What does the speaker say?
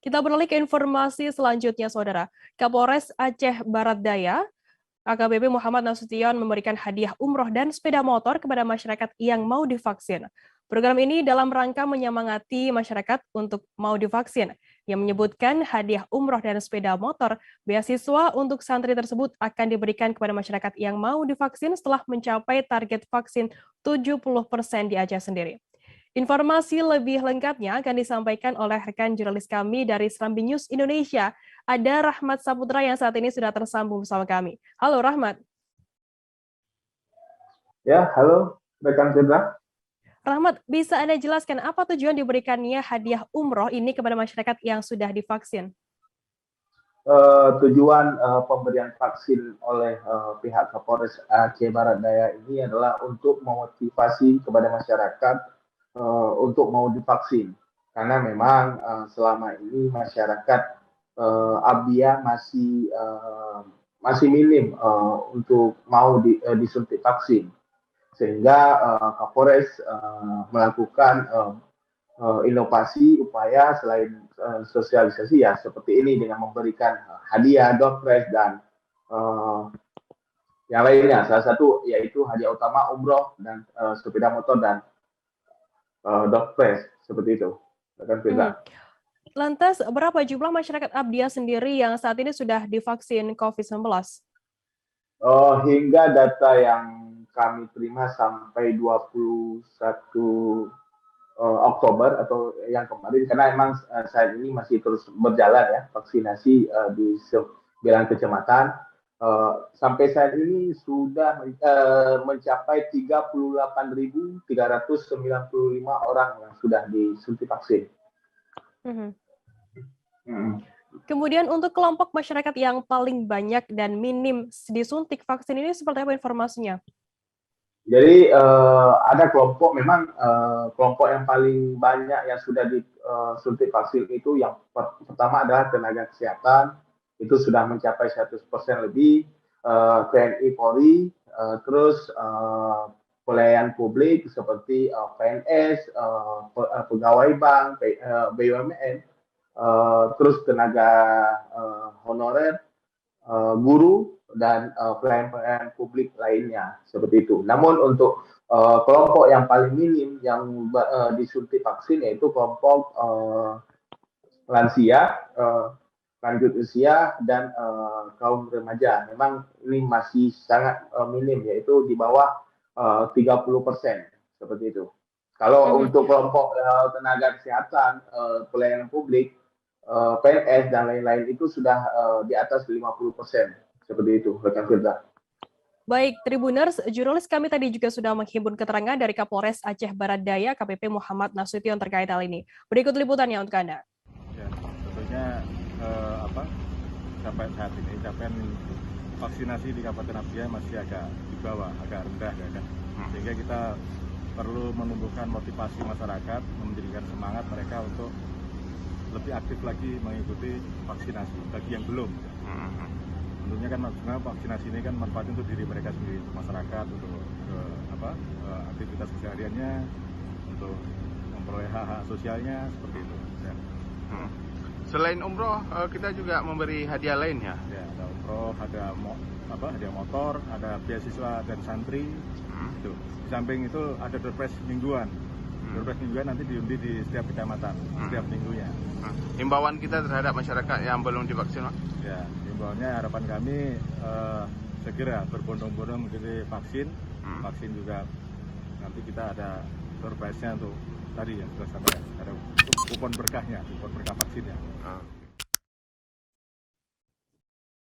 Kita beralih ke informasi selanjutnya, Saudara. Kapolres Aceh Barat Daya, AKBP Muhammad Nasution memberikan hadiah umroh dan sepeda motor kepada masyarakat yang mau divaksin. Program ini dalam rangka menyemangati masyarakat untuk mau divaksin, yang menyebutkan hadiah umroh dan sepeda motor beasiswa untuk santri tersebut akan diberikan kepada masyarakat yang mau divaksin setelah mencapai target vaksin 70% di Aceh sendiri. Informasi lebih lengkapnya akan disampaikan oleh rekan jurnalis kami dari Serambi News Indonesia. Ada Rahmat Saputra yang saat ini sudah tersambung bersama kami. Halo Rahmat. Ya, halo rekan Firda. Rahmat, bisa Anda jelaskan apa tujuan diberikannya hadiah umroh ini kepada masyarakat yang sudah divaksin? Tujuan pemberian vaksin oleh pihak Kapolres Aceh Barat Daya ini adalah untuk memotivasi kepada masyarakat untuk mau divaksin. Karena memang selama ini masyarakat Abia masih minim untuk mau disuntik vaksin. Sehingga Kapolres melakukan inovasi upaya selain sosialisasi ya seperti ini dengan memberikan hadiah, door prize dan yang lainnya. Salah satu yaitu hadiah utama umroh dan sepeda motor dan door prize seperti itu. Lantas berapa jumlah masyarakat Abdia sendiri yang saat ini sudah divaksin COVID-19? Hingga data yang kami terima sampai 21 Oktober atau yang kemarin, karena memang saat ini masih terus berjalan ya vaksinasi di 9 kecamatan. Sampai saat ini sudah mencapai 38.395 orang yang sudah disuntik vaksin. Kemudian untuk kelompok masyarakat yang paling banyak dan minim disuntik vaksin ini seperti apa informasinya? Jadi ada kelompok, memang kelompok yang paling banyak yang sudah disuntik vaksin itu yang pertama adalah tenaga kesehatan, itu sudah mencapai 100% lebih, TNI Polri, terus pelayan publik seperti PNS, pegawai bank, BUMN, terus tenaga honorer, guru, dan pelayan publik lainnya seperti itu. Namun untuk kelompok yang paling minim yang disuntik vaksin yaitu kelompok lansia, lanjut usia, dan kaum remaja. Memang ini masih sangat minim, yaitu di bawah 30% seperti itu. Kalau untuk kelompok tenaga kesehatan, pelayanan publik, PNS dan lain-lain itu sudah di atas 50%. Seperti itu, rekan Firda. Baik, Tribuners, jurnalis kami tadi juga sudah menghimpun keterangan dari Kapolres Aceh Barat Daya, KPP Muhammad Nasution terkait hal ini. Berikut liputannya untuk Anda. Ya, tentunya sampai saat ini capaian vaksinasi di Kabupaten Abia masih agak di bawah, agak rendah ya kan. Sehingga kita perlu menumbuhkan motivasi masyarakat, menjadikan semangat mereka untuk lebih aktif lagi mengikuti vaksinasi bagi yang belum. Tentunya kan vaksinasi ini kan manfaatnya untuk diri mereka sendiri, untuk masyarakat, untuk aktivitas kesehariannya, untuk memperoleh hak-hak sosialnya seperti itu. Ya. Selain umroh, kita juga memberi hadiah lain ya? Ya, ada umroh, ada hadiah motor, ada beasiswa dan santri. Itu. Di samping itu ada door prize mingguan. Door prize mingguan nanti diundi di setiap kecamatan, setiap minggunya. Himbauan kita terhadap masyarakat yang belum divaksin, Pak? Ya, himbauannya harapan kami segera berbondong-bondong mengikuti vaksin. Vaksin juga nanti kita ada door prize-nya untuk tadi yang sudah sampai ada kupon berkahnya, kupon berkah vaksinnya.